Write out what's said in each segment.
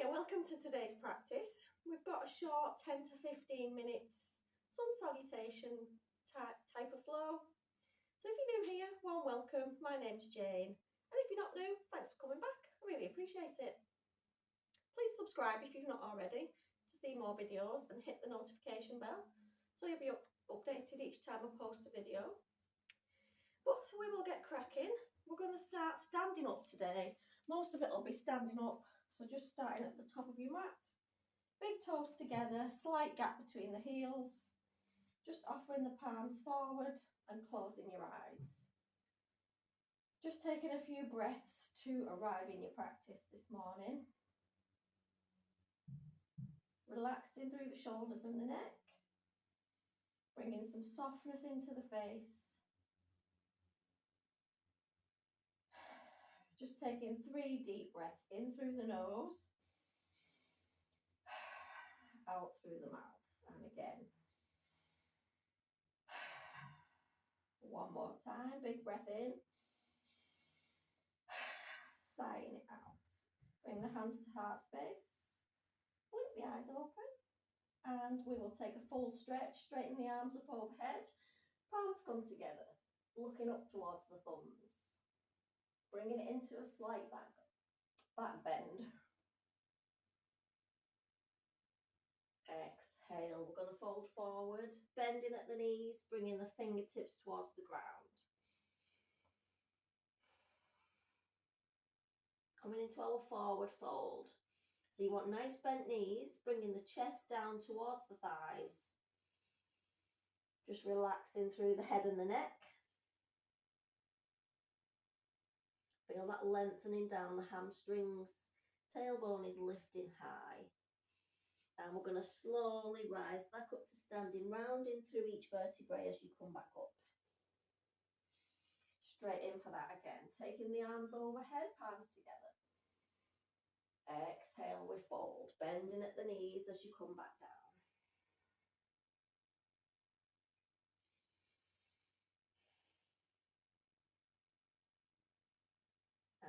Hiya, welcome to today's practice. We've got a short 10 to 15 minutes sun salutation type of flow. So if you're new here, warm welcome. My name's Jane. And if you're not new, thanks for coming back. I really appreciate it. Please subscribe if you've not already to see more videos and hit the notification bell so you'll be updated each time I post a video. But we will get cracking. We're going to start standing up today. Most of it will be standing up, so just starting at the top of your mat. Big toes together, slight gap between the heels. Just offering the palms forward and closing your eyes. Just taking a few breaths to arrive in your practice this morning. Relaxing through the shoulders and the neck. Bringing some softness into the face. Just taking 3 deep breaths in through the nose, out through the mouth, and again. One more time, big breath in, sighing it out. Bring the hands to heart space, blink the eyes open, and we will take a full stretch, straighten the arms up overhead, palms come together, looking up towards the thumbs. Bringing it into a slight back bend. Exhale, we're going to fold forward, bending at the knees, bringing the fingertips towards the ground. Coming into our forward fold. So you want nice bent knees, bringing the chest down towards the thighs. Just relaxing through the head and the neck. Feel that lengthening down the hamstrings. Tailbone is lifting high. And we're going to slowly rise back up to standing, rounding through each vertebrae as you come back up. Straight in for that again. Taking the arms overhead, palms together. Exhale, we fold, bending at the knees as you come back down.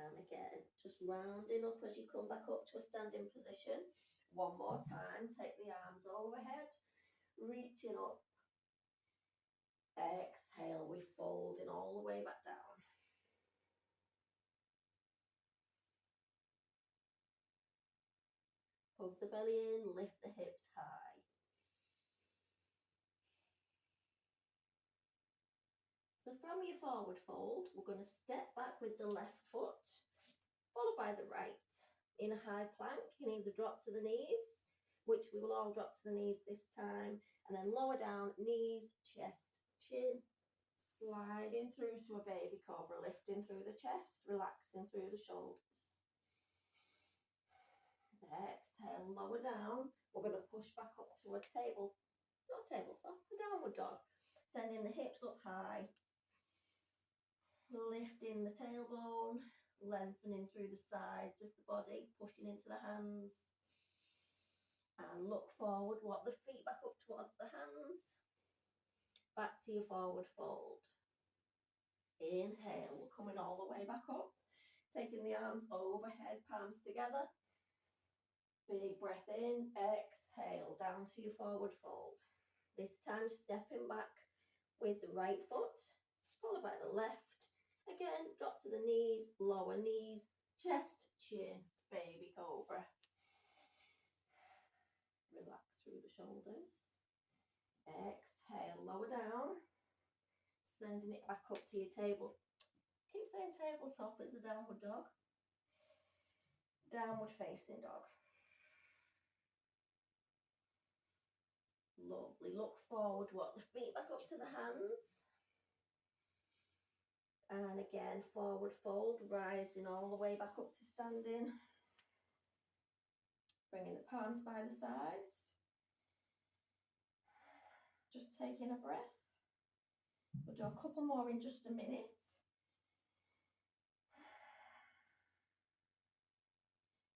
And again, just rounding up as you come back up to a standing position. One more time, take the arms overhead, reaching up. Exhale, we folding all the way back down. Hug the belly in, lift the hips high. So from your forward fold, we're going to step back with the left foot, followed by the right. In a high plank, you can either drop to the knees, which we will all drop to the knees this time, and then lower down, knees, chest, chin, sliding through to a baby cobra, lifting through the chest, relaxing through the shoulders. Exhale, lower down. We're going to push back up to a downward dog. Sending the hips up high, lifting the tailbone, lengthening through the sides of the body, pushing into the hands. And look forward, walk the feet back up towards the hands. Back to your forward fold. Inhale, we're coming all the way back up. Taking the arms overhead, palms together. Big breath in, exhale, down to your forward fold. This time stepping back with the right foot, followed by the left. Again, drop to the knees, lower knees, chest, chin, baby cobra. Relax through the shoulders. Exhale, lower down. Sending it back up to your table. Keep saying tabletop as a downward dog. Downward facing dog. Lovely. Look forward, walk the feet back up to the hands. And again, forward fold, rising all the way back up to standing. Bringing the palms by the sides. Just taking a breath. We'll do a couple more in just a minute.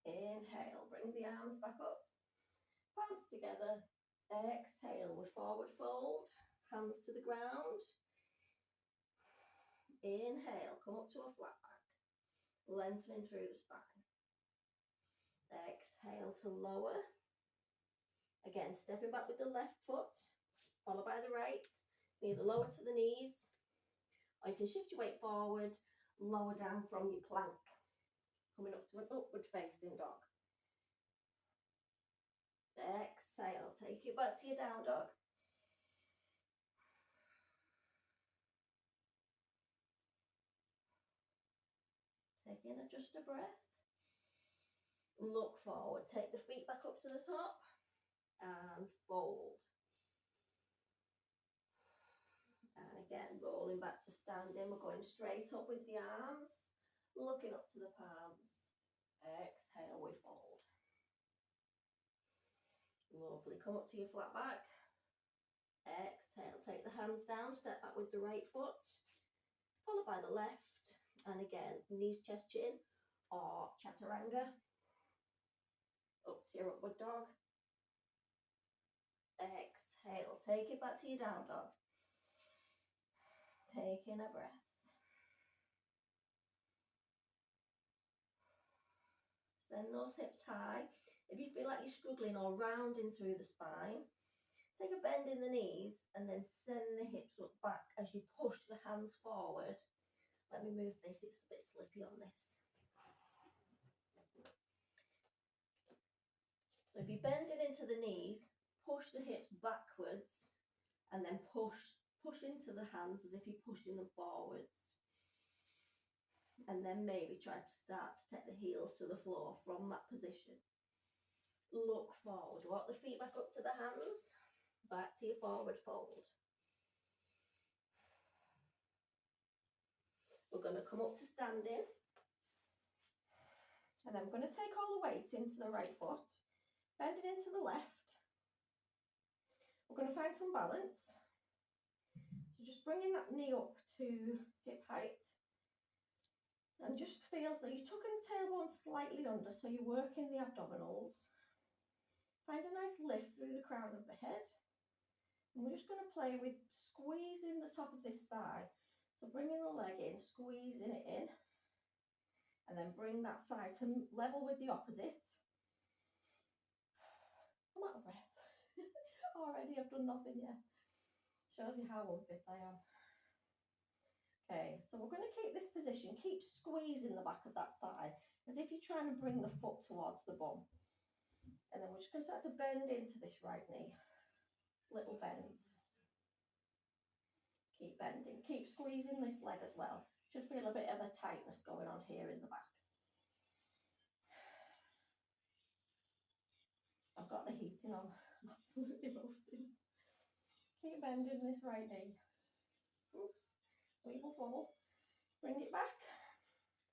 Inhale, bring the arms back up. Palms together. Exhale, we forward fold, hands to the ground. Inhale, come up to a flat back, lengthening through the spine. Exhale. exhale to lower. Again, stepping back with the left foot, followed by the right. Either lower to the knees, or you can shift your weight forward, lower down from your plank, coming up to an upward facing dog. Exhale, take it back to your down dog. Take in just a breath. Look forward, take the feet back up to the top and fold. And again, rolling back to standing. We're going straight up with the arms, looking up to the palms. Exhale, we fold. Lovely, come up to your flat back. Exhale, take the hands down, step back with the right foot, followed by the left. And again, knees, chest, chin, or chaturanga. Up to your upward dog. Exhale, take it back to your down dog. Take in a breath. Send those hips high. If you feel like you're struggling or rounding through the spine, take a bend in the knees and then send the hips up back as you push the hands forward. Let me move this, it's a bit slippy on this. So if you're bending into the knees, push the hips backwards and then push into the hands as if you're pushing them forwards. And then maybe try to start to take the heels to the floor from that position. Look forward, walk the feet back up to the hands, back to your forward fold. We're going to come up to standing. And then we're going to take all the weight into the right foot, bend it into the left. We're going to find some balance. So just bringing that knee up to hip height. And just feel that you're tucking the tailbone slightly under, so you're working the abdominals. Find a nice lift through the crown of the head. And we're just going to play with squeezing the top of this thigh. So bringing the leg in, squeezing it in. And then bring that thigh to level with the opposite. I'm out of breath. Already, I've done nothing yet. Shows you how unfit I am. Okay, so we're going to keep this position. Keep squeezing the back of that thigh as if you're trying to bring the foot towards the bum. And then we're just going to start to bend into this right knee. Little bends. Keep bending. Keep squeezing this leg as well. Should feel a bit of a tightness going on here in the back. I've got the heating on. I'm absolutely roasting. Keep bending this right knee. Oops. Wiggle, wobble. Bring it back.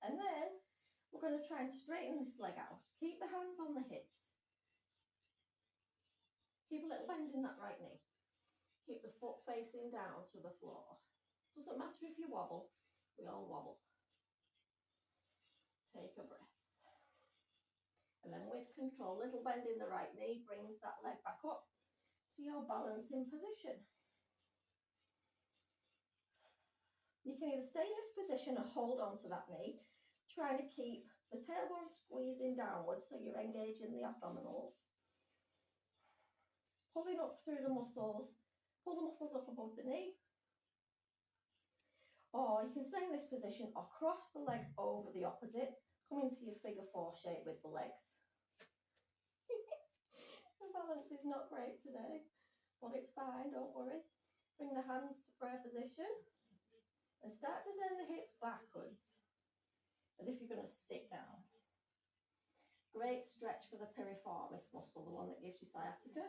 And then we're going to try and straighten this leg out. Keep the hands on the hips. Keep a little bend in that right knee. Keep the foot facing down to the floor. Doesn't matter if you wobble, we all wobble. Take a breath. And then with control, little bend in the right knee brings that leg back up to your balancing position. You can either stay in this position or hold on to that knee, trying to keep the tailbone squeezing downwards so you're engaging the abdominals. Pulling up through the muscles, pull the muscles up above the knee. Or you can stay in this position or cross the leg over the opposite, come into your figure four shape with the legs. The balance is not great today, but it's fine, don't worry. Bring the hands to prayer position. And start to send the hips backwards, as if you're going to sit down. Great stretch for the piriformis muscle, the one that gives you sciatica.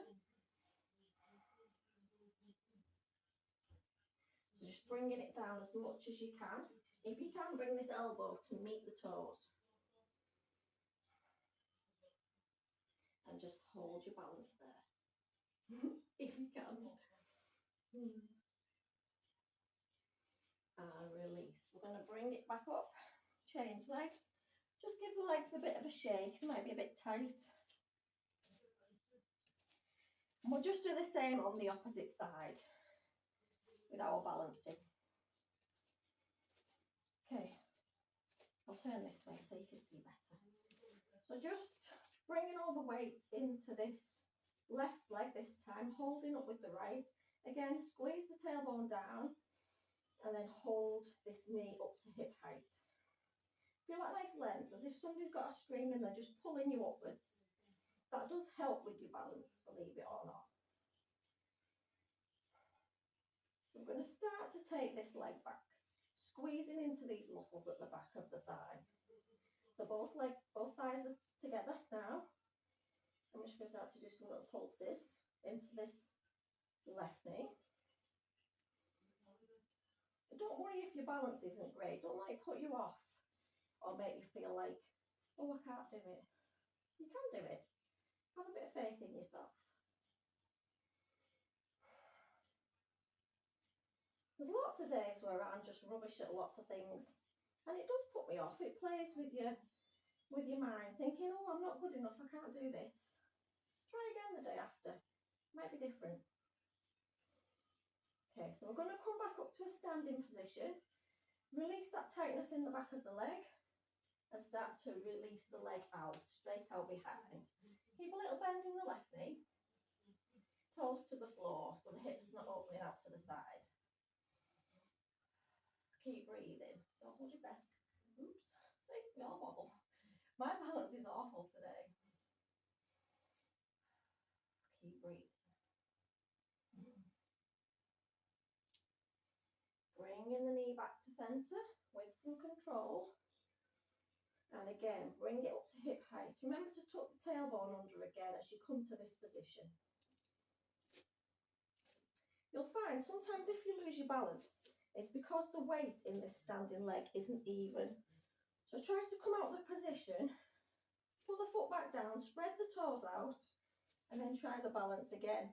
So just bringing it down as much as you can. If you can, bring this elbow to meet the toes. And just hold your balance there. If you can. And release. We're going to bring it back up, change legs, just give the legs a bit of a shake, they might be a bit tight. And we'll just do the same on the opposite side with our balancing. Okay, I'll turn this way so you can see better. So just bringing all the weight into this left leg this time, holding up with the right. Again, squeeze the tailbone down and then hold this knee up to hip height. Feel that nice length, as if somebody's got a string and they're just pulling you upwards. That does help with your balance, believe it or not. So I'm going to start to take this leg back, squeezing into these muscles at the back of the thigh. So both thighs are together now. I'm just going to start to do some little pulses into this left knee. Don't worry if your balance isn't great. Don't let it put you off or make you feel like, oh, I can't do it. You can do it. Have a bit of faith in yourself. There's lots of days where I'm just rubbish at lots of things, and it does put me off. It plays with your mind, thinking, oh, I'm not good enough, I can't do this. Try again the day after. Might be different. Okay, so we're going to come back up to a standing position, release that tightness in the back of the leg, and start to release the leg out, straight out behind. Keep a little bend in the left knee, toes to the floor, so the hips not opening out to the side. Keep breathing. Don't hold your breath. Oops. See, we all wobble. My balance is awful today. Keep breathing. Bringing the knee back to centre with some control. And again, bring it up to hip height. Remember to tuck the tailbone under again as you come to this position. You'll find sometimes if you lose your balance, it's because the weight in this standing leg isn't even. So try to come out of the position, pull the foot back down, spread the toes out, and then try the balance again.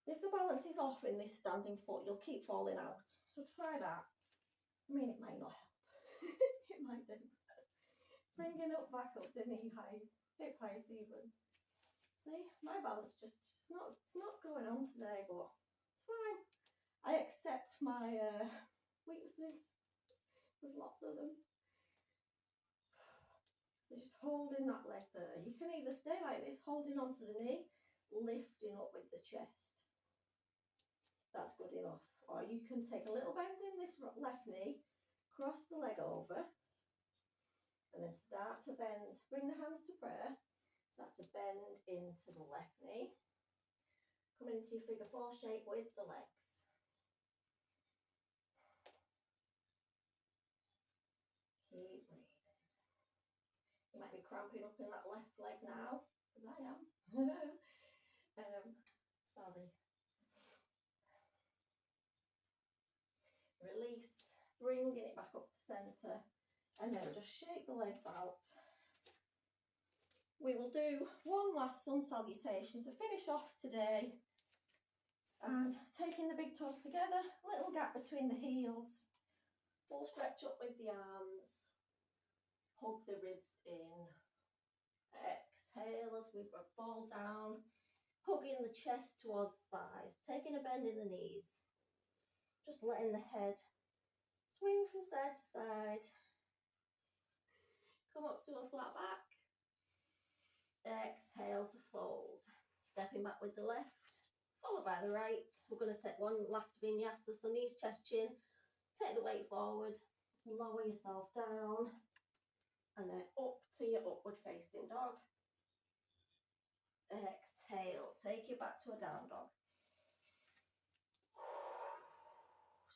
If the balance is off in this standing foot, you'll keep falling out. So try that. I mean, it might not help. It might do. Bringing it back up to knee height, hip height even. See, my balance it's not going on today, but it's fine. I accept my weaknesses. There's lots of them. So just holding that leg there. You can either stay like this, holding onto the knee, lifting up with the chest. That's good enough. Or you can take a little bend in this left knee, cross the leg over, and then start to bend. Bring the hands to prayer. Start to bend into the left knee. Coming into your figure 4 shape with the legs. Keep breathing. You might be cramping up in that left leg now, because I am. Sorry. Release, bringing it back up to centre, and then just shake the legs out. We will do one last sun salutation to finish off today, and taking the big toes together, little gap between the heels, full stretch up with the arms, hug the ribs in, exhale as we fall down, hugging the chest towards the thighs, taking a bend in the knees, just letting the head swing from side to side, come up to a flat back, exhale to fold, stepping back with the left, followed by the right. We're going to take one last vinyasa, so knees, chest, chin, take the weight forward, lower yourself down, and then up to your upward facing dog. Exhale, take you back to a down dog.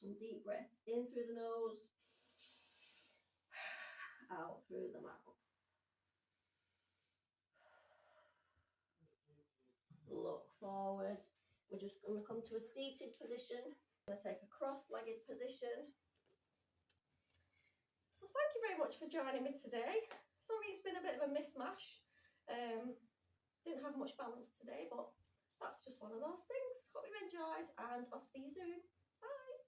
Some deep breaths in through the nose, out through the mouth. Look forward. We're just going to come to a seated position. I'm going to take a cross-legged position. So thank you very much for joining me today. Sorry it's been a bit of a mishmash. Didn't have much balance today, but that's just one of those things. Hope you've enjoyed, and I'll see you soon. Bye.